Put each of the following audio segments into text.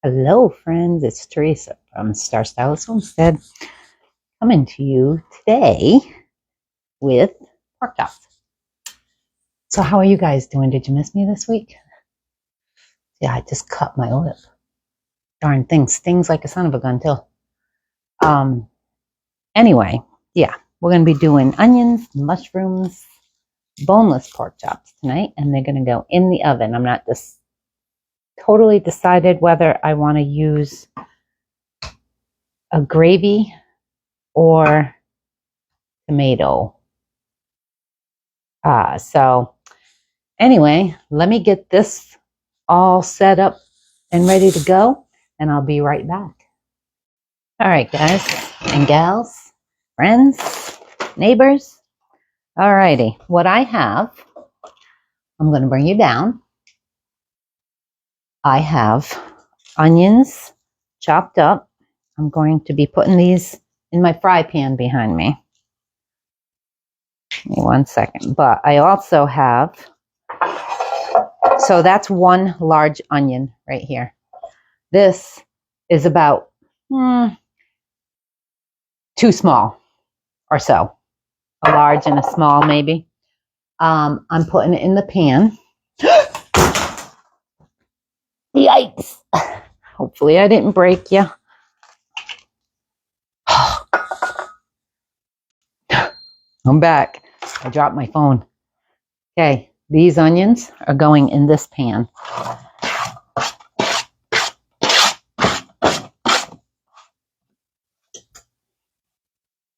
Hello, friends. It's Teresa from Star Stylist Homestead coming to you today with pork chops. So, how are you guys doing? Did you miss me this week? Yeah, I just cut my lip. Darn thing stings like a son of a gun, too. Anyway, yeah, we're going to be doing onions, mushrooms, boneless pork chops tonight, and they're going to go in the oven. I'm not just totally decided whether I want to use a gravy or tomato. So anyway, let me get this all set up and ready to go, and I'll be right back. All right, guys and gals, friends, neighbors. All righty, what I have, I'm going to bring you down. I have onions chopped up. I'm going to be putting these in my fry pan behind me. Give me 1 second. But I also have, so that's one large onion right here. This is about too small or so. A large and a small maybe. I'm putting it in the pan. Yikes. Hopefully I didn't break you. I'm back. I dropped my phone. Okay, these onions are going in this pan.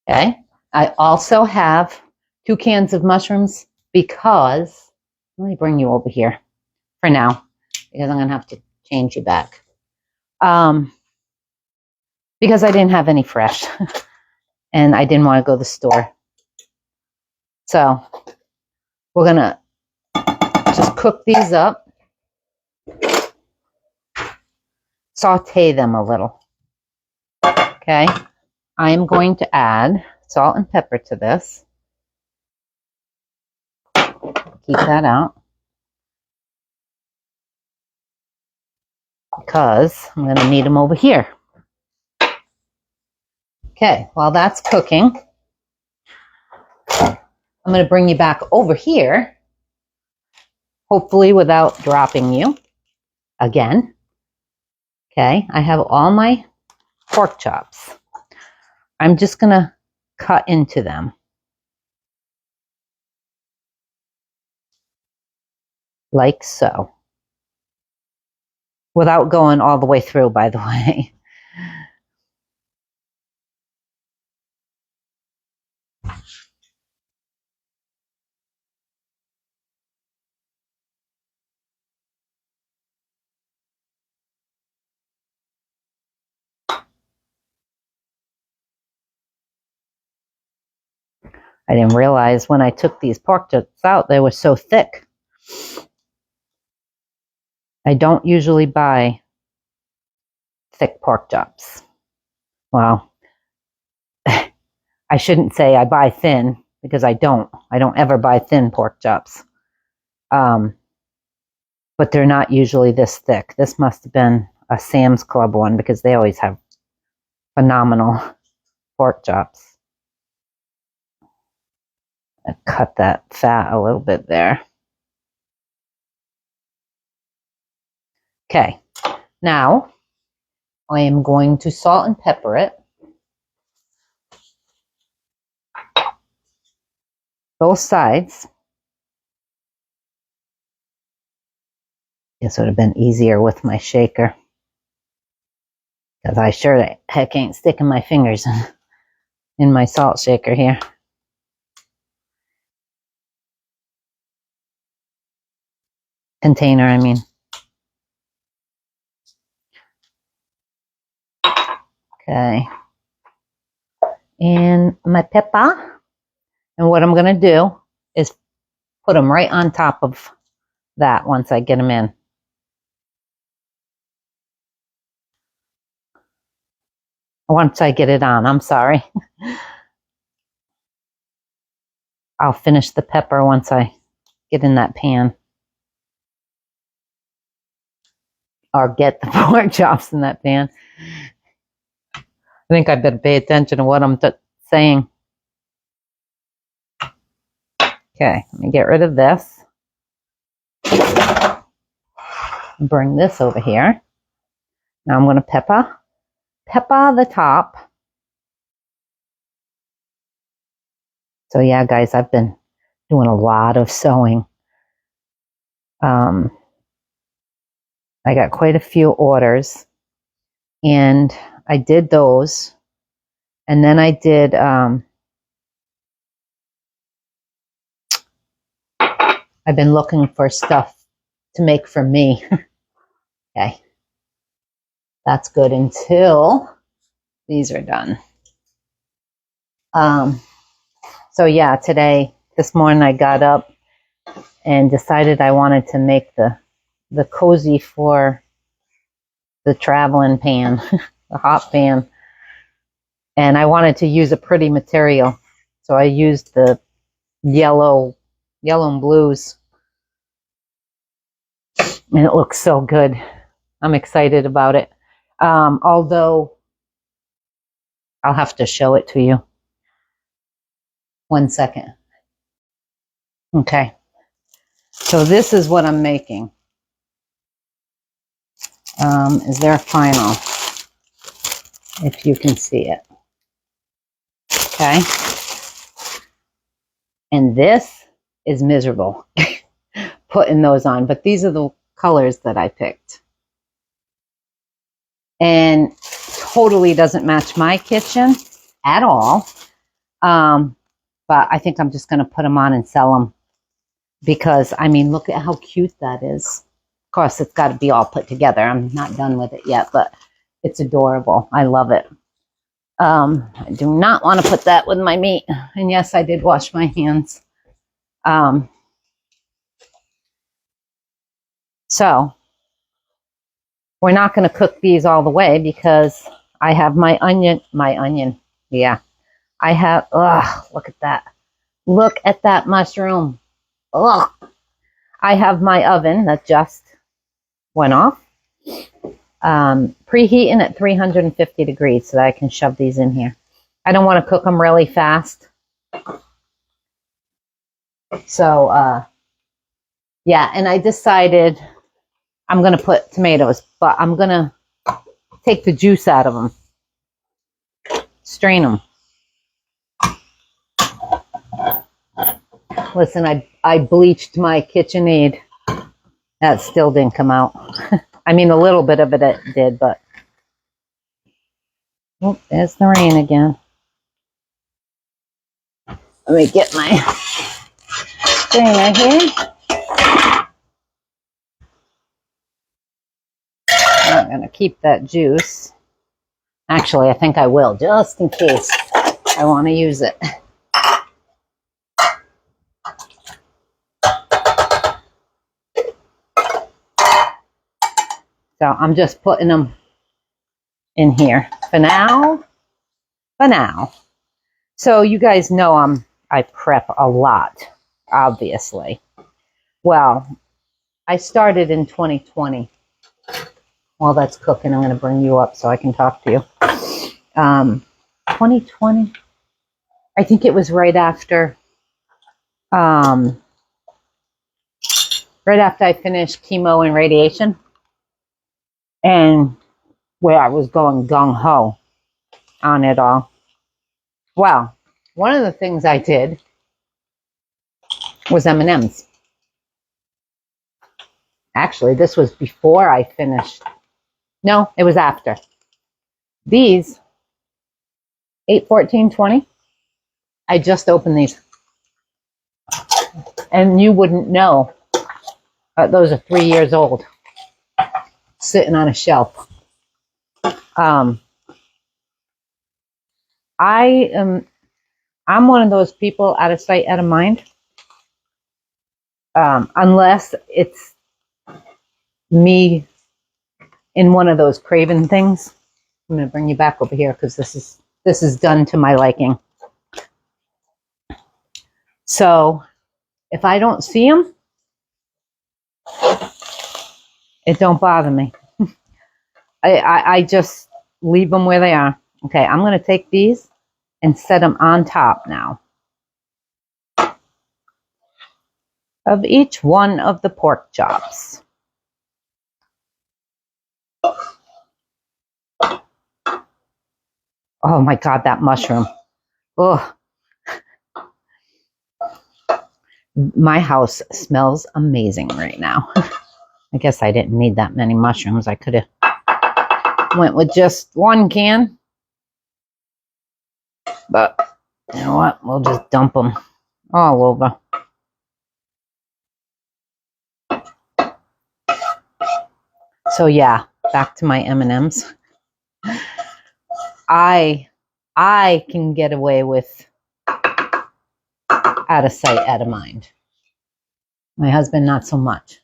Okay, I also have 2 cans of mushrooms because, let me bring you over here for now, because I'm going to have to change you back. Because I didn't have any fresh and I didn't want to go to the store. So we're going to just cook these up, saute them a little. Okay, I am going to add salt and pepper to this. Keep that out because I'm going to need them over here. Okay, while that's cooking, I'm going to bring you back over here, hopefully without dropping you again. Okay, I have all my pork chops. I'm just going to cut into them. Like so. Without going all the way through, by the way. I didn't realize when I took these pork chops out, they were so thick. I don't usually buy thick pork chops. Well, I shouldn't say I buy thin because I don't. I don't ever buy thin pork chops. But they're not usually this thick. This must have been a Sam's Club one because they always have phenomenal pork chops. I cut that fat a little bit there. Okay, now I am going to salt and pepper it. Both sides. This would have been easier with my shaker, because I sure the heck ain't sticking my fingers in my salt shaker here. Container, I mean. Okay. And my pepper. And what I'm going to do is put them right on top of that once I get them in. Once I get it on, I'm sorry. I'll finish the pepper once I get in that pan. or get the pork chops in that pan. I think I better pay attention to what I'm saying. Okay, let me get rid of this. Bring this over here. Now I'm going to pepper the top. So yeah, guys, I've been doing a lot of sewing. I got quite a few orders, and I did those, and then I did I've been looking for stuff to make for me. Okay, that's good until these are done. So yeah, this morning I got up and decided I wanted to make the cozy for the traveling pan, the hot pan. And I wanted to use a pretty material. So I used the yellow and blues. And it looks so good. I'm excited about it. Although I'll have to show it to you. 1 second. Okay. So this is what I'm making. Is there a final? If you can see it. Okay. And this is miserable putting those on, but these are the colors that I picked. And totally doesn't match my kitchen at all. But I think I'm just going to put them on and sell them because, I mean, look at how cute that is. Of course, it's got to be all put together. I'm not done with it yet, but it's adorable. I love it. I do not want to put that with my meat. And yes, I did wash my hands. So we're not going to cook these all the way because I have my onion. Yeah. I have, look at that. Look at that mushroom. Ugh. I have my oven that just went off. Preheating at 350 degrees so that I can shove these in here. I don't want to cook them really fast. So, yeah, and I decided I'm going to put tomatoes, but I'm going to take the juice out of them. Strain them. Listen, I bleached my KitchenAid. That still didn't come out. I mean, a little bit of it did, but... Oh, there's the rain again. Let me get my strainer here. I'm going to keep that juice. Actually, I think I will, just in case I want to use it. So I'm just putting them in here for now. So you guys know I prep a lot, obviously. Well, I started in 2020. While that's cooking, I'm going to bring you up so I can talk to you. 2020, I think it was right after I finished chemo and radiation, and where I was going gung-ho on it all. Well, one of the things I did was M&Ms. Actually, this was before I finished. No, it was after. These, 8/14/20, I just opened these. And you wouldn't know. Those are 3 years old. Sitting on a shelf. I'm one of those people out of sight, out of mind. Unless it's me in one of those craven things. I'm going to bring you back over here because this is done to my liking. So if I don't see them, it don't bother me. I just leave them where they are. Okay, I'm going to take these and set them on top now of each one of the pork chops. Oh my God, that mushroom. Oh, my house smells amazing right now. I guess I didn't need that many mushrooms. I could have went with just one can. But you know what? We'll just dump them all over. So yeah, back to my M&Ms. I can get away with out of sight, out of mind. My husband, not so much.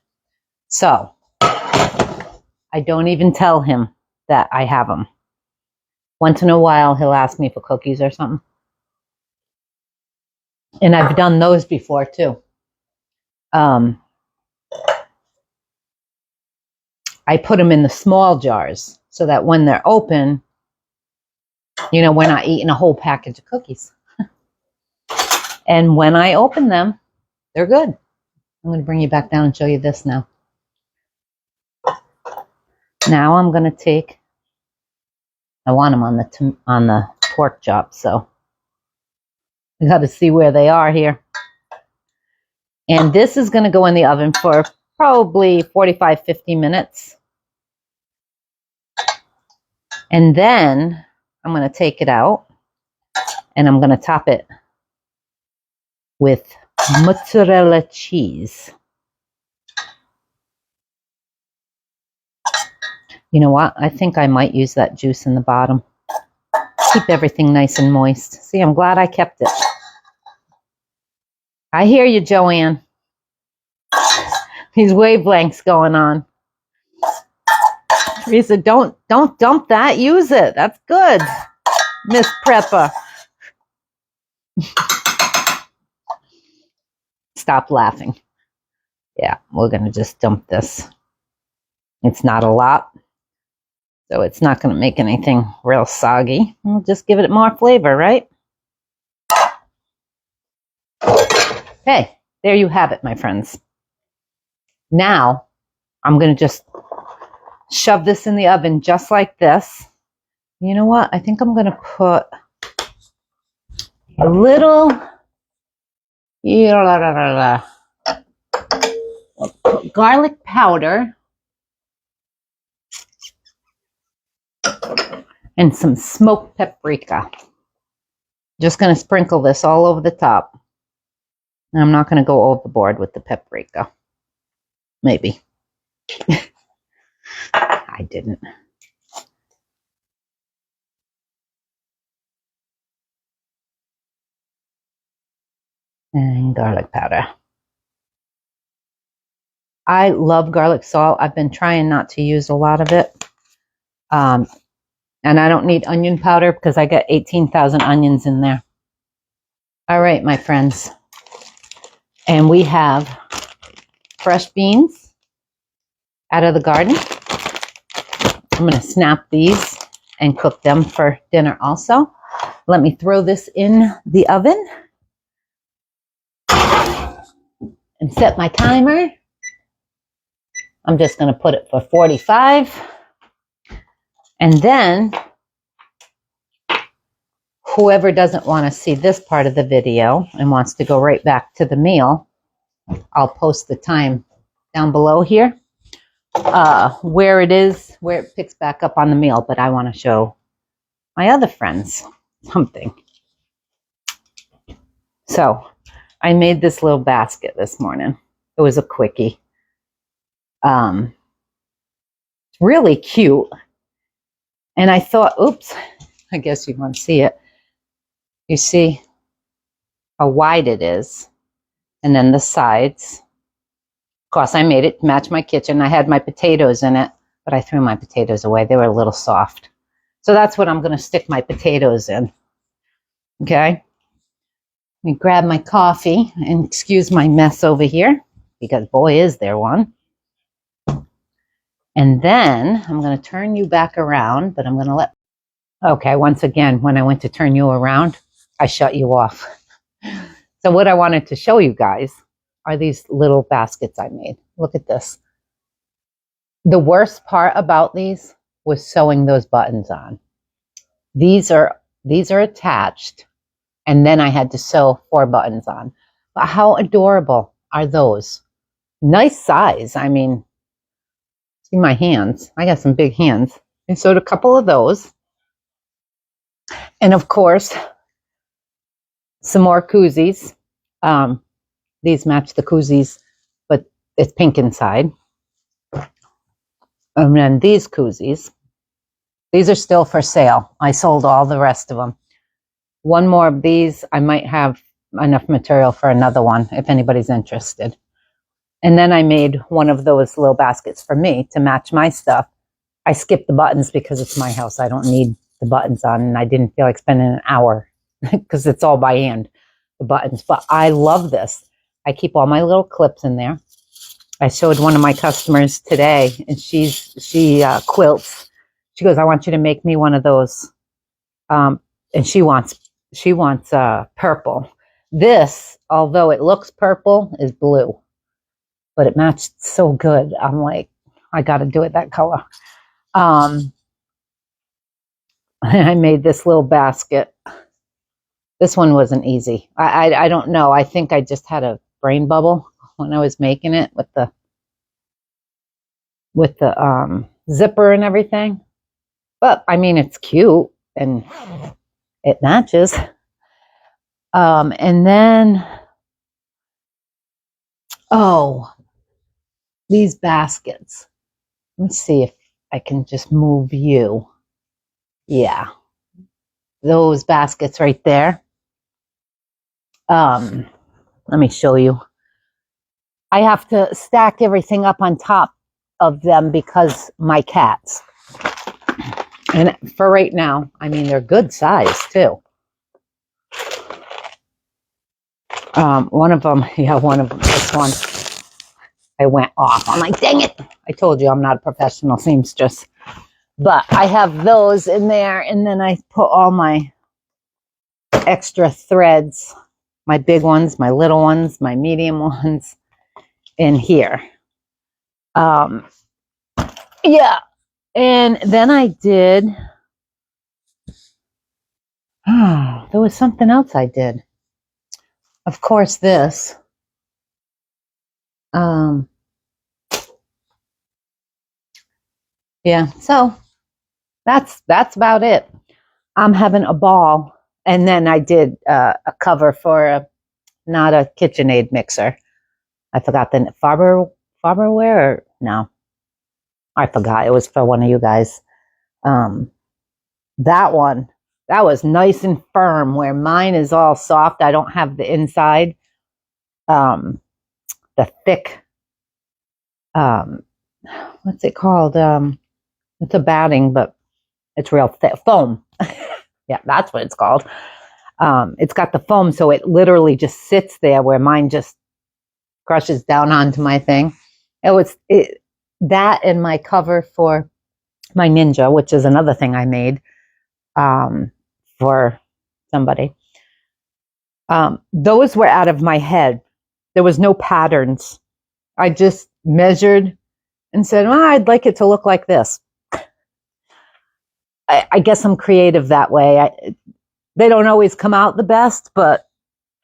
So I don't even tell him that I have them. Once in a while, he'll ask me for cookies or something. And I've done those before too. I put them in the small jars so that when they're open, you know, we're not eating a whole package of cookies. And when I open them, they're good. I'm going to bring you back down and show you this now. Now I'm going to take, I want them on the pork chop, so I got to see where they are here. And this is going to go in the oven for probably 45, 50 minutes. And then I'm going to take it out and I'm going to top it with mozzarella cheese. You know what? I think I might use that juice in the bottom. Keep everything nice and moist. See, I'm glad I kept it. I hear you, Joanne. These wavelengths going on. Teresa, don't dump that. Use it. That's good, Miss Prepper. Stop laughing. Yeah, we're going to just dump this. It's not a lot, so it's not going to make anything real soggy. We'll just give it more flavor, right? Okay, there you have it, my friends. Now, I'm going to just shove this in the oven just like this. You know what? I think I'm going to put a little garlic powder and some smoked paprika. Just going to sprinkle this all over the top. And I'm not going to go overboard with the paprika. Maybe. I didn't. And garlic powder. I love garlic salt. I've been trying not to use a lot of it. And I don't need onion powder because I got 18,000 onions in there. All right, my friends. And we have fresh beans out of the garden. I'm going to snap these and cook them for dinner also. Let me throw this in the oven and set my timer. I'm just going to put it for 45. And then whoever doesn't want to see this part of the video and wants to go right back to the meal, I'll post the time down below here where it picks back up on the meal. But I want to show my other friends something. So I made this little basket this morning. It was a quickie. Really cute. And I thought, oops, I guess you want to see it. You see how wide it is. And then the sides. Of course, I made it match my kitchen. I had my potatoes in it, but I threw my potatoes away. They were a little soft. So that's what I'm going to stick my potatoes in. Okay. Let me grab my coffee and excuse my mess over here, because boy, is there one. And then I'm going to turn you back around, but I'm going to let, okay, once again, when I went to turn you around, I shut you off. So what I wanted to show you guys are these little baskets I made. Look at this. The worst part about these was sewing those buttons on. These are attached, and then I had to sew 4 buttons on. But how adorable are those? Nice size. I mean, see my hands. I got some big hands. I sewed a couple of those. And of course, some more koozies. These match the koozies, but it's pink inside. And then these koozies. These are still for sale. I sold all the rest of them. One more of these. I might have enough material for another one if anybody's interested. And then I made one of those little baskets for me to match my stuff. I skipped the buttons because it's my house. I don't need the buttons on, and I didn't feel like spending an hour because it's all by hand, the buttons. But I love this. I keep all my little clips in there. I showed one of my customers today, and she quilts. She goes, I want you to make me one of those. And she wants purple. This, although it looks purple, is blue. But it matched so good. I'm like, I got to do it that color. I made this little basket. This one wasn't easy. I don't know. I think I just had a brain bubble when I was making it with the zipper and everything. But I mean, it's cute and it matches. And then, these baskets. Let's see if I can just move you. Yeah. Those baskets right there. Let me show you. I have to stack everything up on top of them because my cats. And for right now, I mean, they're good size too. One of them, this one, I went off. I'm like, dang it. I told you I'm not a professional seamstress. But I have those in there, and then I put all my extra threads, my big ones, my little ones, my medium ones in here. Yeah. And then I did, there was something else I did. Of course, this. Yeah, so that's about it. I'm having a ball. And then I did a cover for not a KitchenAid mixer. I forgot the Farberware or no. I forgot. It was for one of you guys. That one, that was nice and firm, where mine is all soft. I don't have the inside. The thick, what's it called? It's a batting, but it's real thick. Foam. Yeah, that's what it's called. It's got the foam, so it literally just sits there, where mine just crushes down onto my thing. That and my cover for my Ninja, which is another thing I made for somebody. Those were out of my head. There was no patterns. I just measured and said, I'd like it to look like this. I guess I'm creative that way. They don't always come out the best, but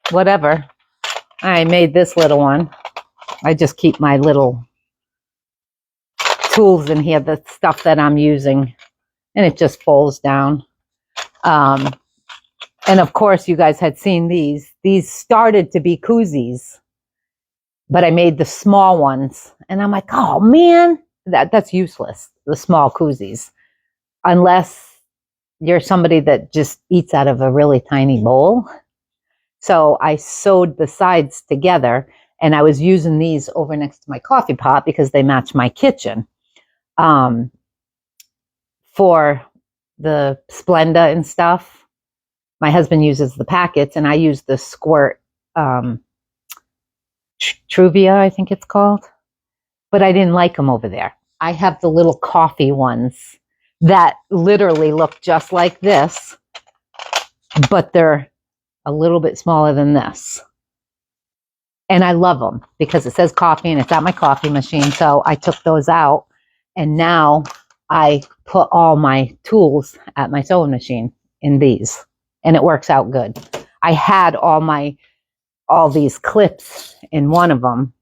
whatever. I made this little one. I just keep my little tools in here, the stuff that I'm using, and it just folds down. And of course, you guys had seen these. These started to be koozies, but I made the small ones, and I'm like, oh man, that's useless, the small koozies, unless you're somebody that just eats out of a really tiny bowl. So I sewed the sides together, and I was using these over next to my coffee pot because they match my kitchen. For the Splenda and stuff, my husband uses the packets, and I use the squirt Truvia, I think it's called. But I didn't like them over there. I have the little coffee ones that literally look just like this, but they're a little bit smaller than this. And I love them because it says coffee and it's at my coffee machine. So I took those out and now I put all my tools at my sewing machine in these and it works out good. I had all these clips in one of them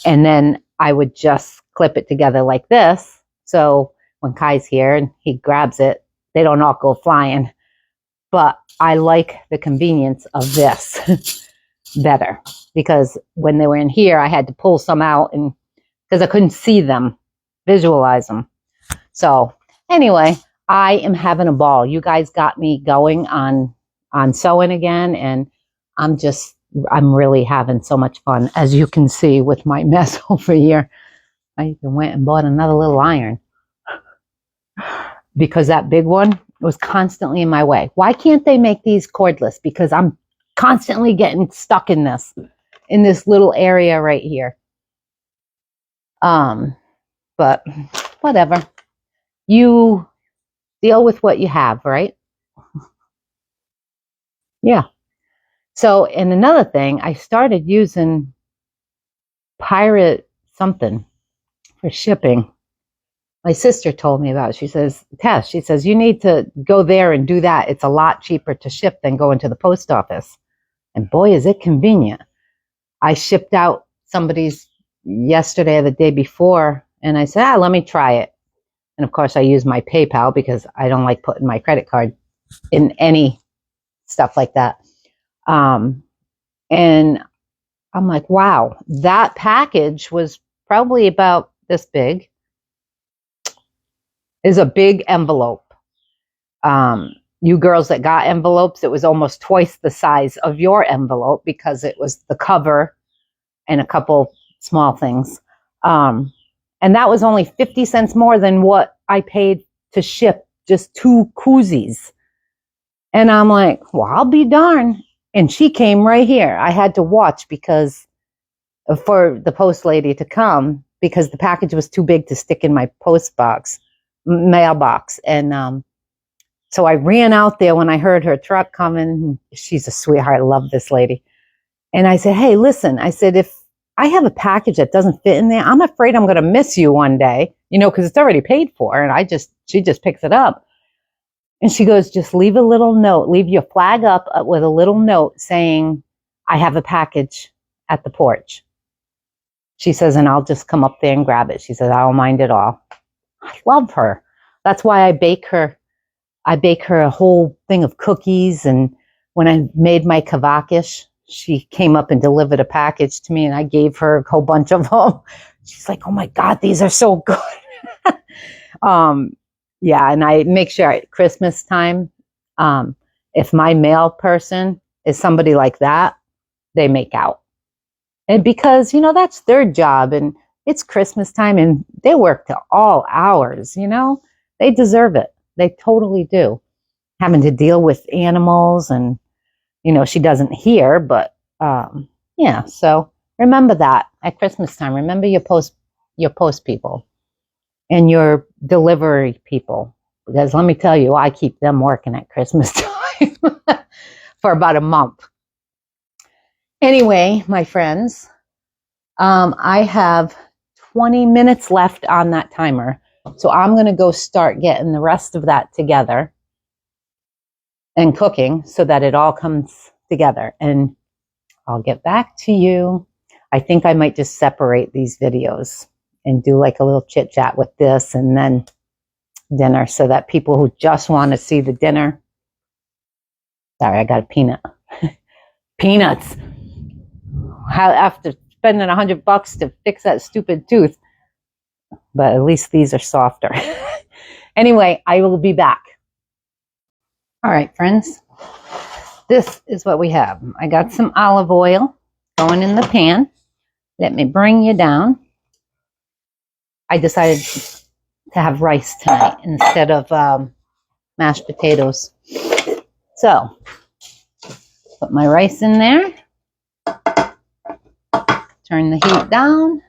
and then I would just clip it together like this. So when Kai's here and he grabs it, they don't all go flying. But I like the convenience of this better because when they were in here, I had to pull some out and because I couldn't see them, visualize them. So anyway, I am having a ball. You guys got me going on sewing again, and I'm really having so much fun, as you can see with my mess over here. I even went and bought another little iron because that big one was constantly in my way. Why can't they make these cordless? Because I'm constantly getting stuck in this little area right here. But whatever. You deal with what you have, right? Yeah. So, and another thing, I started using Pirate something for shipping. My sister told me about it. She says, Tess, she says, you need to go there and do that. It's a lot cheaper to ship than going to the post office. And boy, is it convenient. I shipped out somebody's yesterday or the day before, and I said, let me try it. And of course, I use my PayPal because I don't like putting my credit card in any stuff like that. And I'm like, wow, that package was probably about this big. Is a big envelope. You girls that got envelopes, it was almost twice the size of your envelope because it was the cover and a couple small things. And that was only 50 cents more than what I paid to ship just 2 koozies. And I'm like, well, I'll be darned. And she came right here. I had to watch because for the post lady to come because the package was too big to stick in my mailbox. And so I ran out there when I heard her truck coming. She's a sweetheart. I love this lady. And I said, hey, listen, I said, if I have a package that doesn't fit in there, I'm afraid I'm going to miss you one day, because it's already paid for. And she just picks it up. And she goes, just leave a little note, leave your flag up with a little note saying, I have a package at the porch. She says, and I'll just come up there and grab it. She says, I don't mind at all. I love her. That's why I bake her a whole thing of cookies. And when I made my kavakish, she came up and delivered a package to me and I gave her a whole bunch of them. She's like, oh my God, these are so good. Yeah, and I make sure at Christmas time, if my mail person is somebody like that, they make out. And because, that's their job and it's Christmas time and they work to all hours, they deserve it. They totally do. Having to deal with animals and, she doesn't hear, but yeah, so remember that at Christmas time. Remember your post people and your delivery people. Because let me tell you, I keep them working at Christmas time for about a month. Anyway, my friends, I have 20 minutes left on that timer. So I'm going to go start getting the rest of that together and cooking so that it all comes together. And I'll get back to you. I think I might just separate these videos and do like a little chit chat with this and then dinner so that people who just want to see the dinner. Sorry, I got a peanut. Peanuts. After spending $100 to fix that stupid tooth. But at least these are softer. Anyway, I will be back. All right, friends. This is what we have. I got some olive oil going in the pan. Let me bring you down. I decided to have rice tonight instead of mashed potatoes. So, put my rice in there. Turn the heat down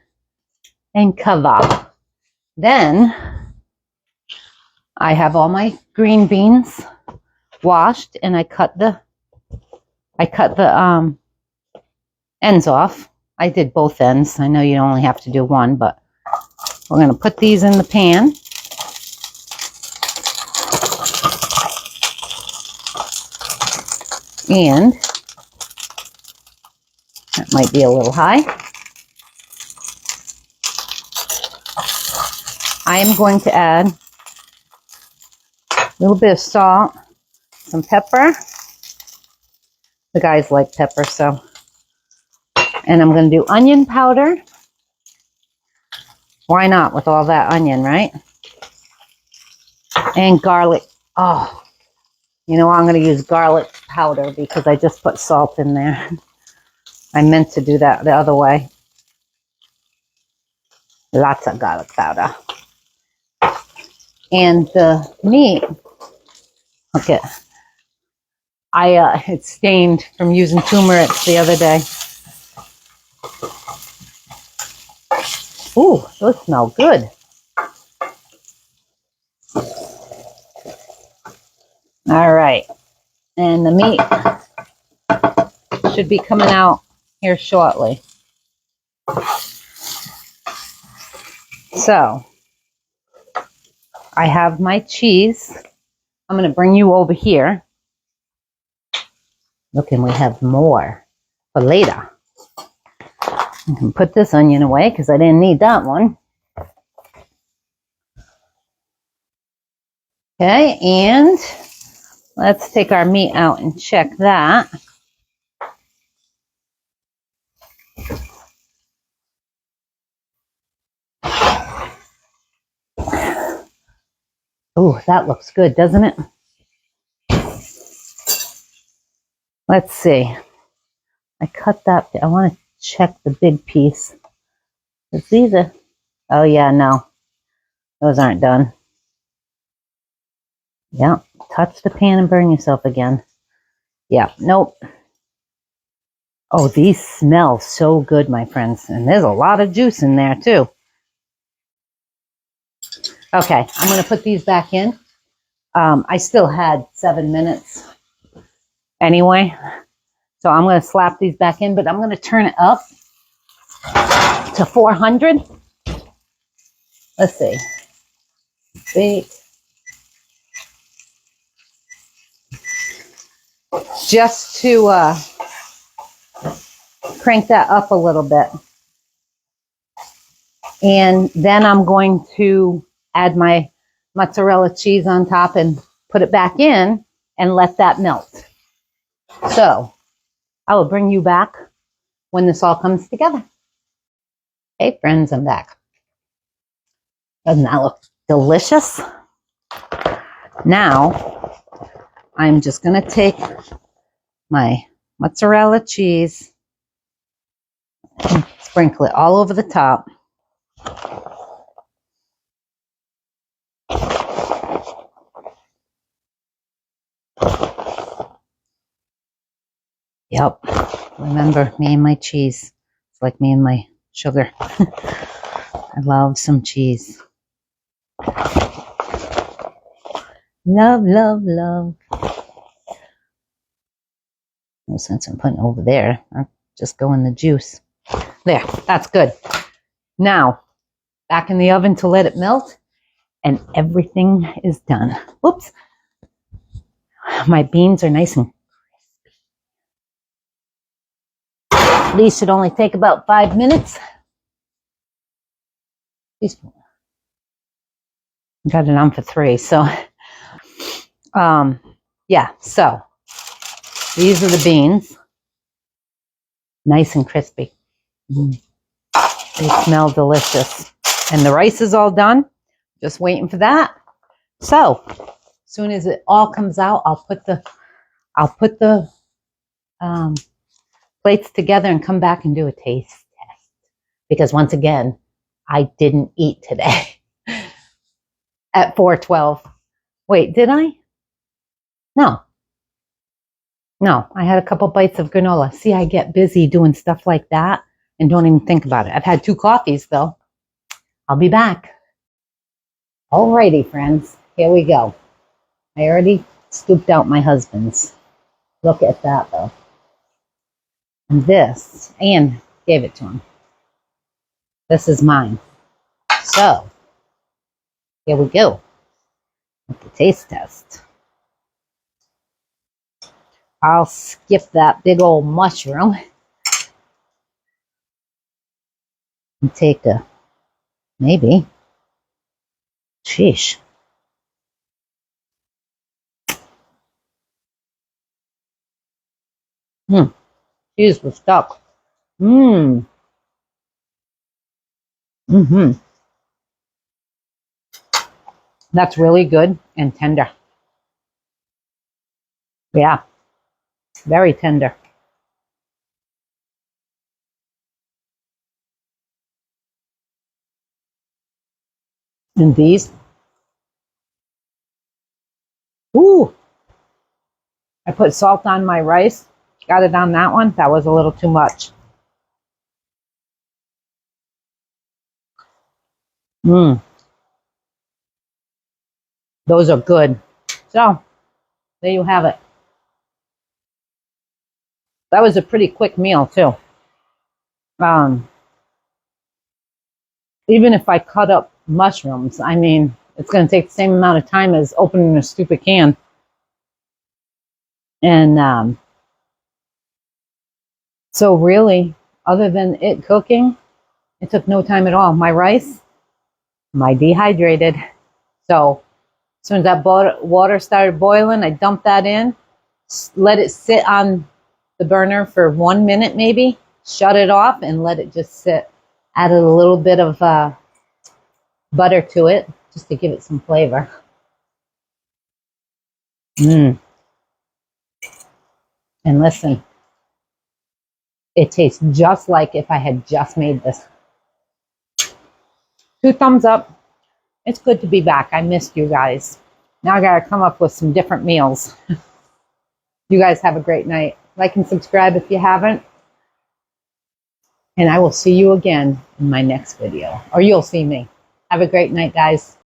and cover. Then I have all my green beans washed, and I cut the ends off. I did both ends. I know you only have to do one, but we're going to put these in the pan. And that might be a little high. I am going to add a little bit of salt, some pepper. The guys like pepper, so. And I'm going to do onion powder. Why not with all that onion, right? And garlic. Oh, you know, I'm going to use garlic powder because I just put salt in there. I meant to do that the other way. Lots of garlic powder. And the meat, okay, it stained from using turmeric the other day. Ooh, those smell good. All right, and the meat should be coming out here shortly. So, I have my cheese. I'm going to bring you over here. Look, and we have more for later. I can put this onion away because I didn't need that one. Okay, and let's take our meat out and check that. Oh, that looks good, doesn't it? Let's see. I cut that. I want to check the big piece. These are, oh yeah, no. Those aren't done. Yeah, touch the pan and burn yourself again. Yeah, nope. Oh, these smell so good, my friends. And there's a lot of juice in there, too. Okay, I'm going to put these back in. I still had 7 minutes anyway. So I'm going to slap these back in, but I'm going to turn it up to 400. Let's see. Bake. Just to crank that up a little bit. And then I'm going to add my mozzarella cheese on top and put it back in and let that melt. So I will bring you back when this all comes together. Hey friends, I'm back. Doesn't that look delicious? Now I'm just going to take my mozzarella cheese and sprinkle it all over the top. Yep. Remember, me and my cheese. It's like me and my sugar. I love some cheese. Love, love, love. No sense in putting it over there. I'll just go in the juice. There, that's good. Now, back in the oven to let it melt, and everything is done. Whoops. My beans are nice and crispy. These should only take about 5 minutes. These got it on for 3, so yeah, so these are the beans. Nice and crispy. They smell delicious. And the rice is all done. Just waiting for that. So, as soon as it all comes out, I'll put the plates together and come back and do a taste test. Because once again, I didn't eat today at 4:12. Wait, did I? No, I had a couple bites of granola. See, I get busy doing stuff like that and don't even think about it. I've had 2 coffees, though. I'll be back. Alrighty, friends, here we go. I already scooped out my husband's. Look at that, though. And this, Anne gave it to him. This is mine. So, here we go with the taste test. I'll skip that big old mushroom and take a, maybe, sheesh. Cheese was stuck. Mm-hmm. That's really good and tender. Yeah, very tender. And these, ooh, I put salt on my rice. Got it on that one. That was a little too much. Those are good. So, there you have it. That was a pretty quick meal, too. Even if I cut up mushrooms, I mean, it's going to take the same amount of time as opening a stupid can. And so really, other than it cooking, it took no time at all. My rice, my dehydrated. So as soon as that water started boiling, I dumped that in, let it sit on the burner for 1 minute maybe, shut it off, and let it just sit. Added a little bit of butter to it just to give it some flavor. And listen, it tastes just like if I had just made this. 2 thumbs up. It's good to be back. I missed you guys. Now I gotta come up with some different meals. You guys have a great night. Like and subscribe if you haven't. And I will see you again in my next video. Or you'll see me. Have a great night, guys.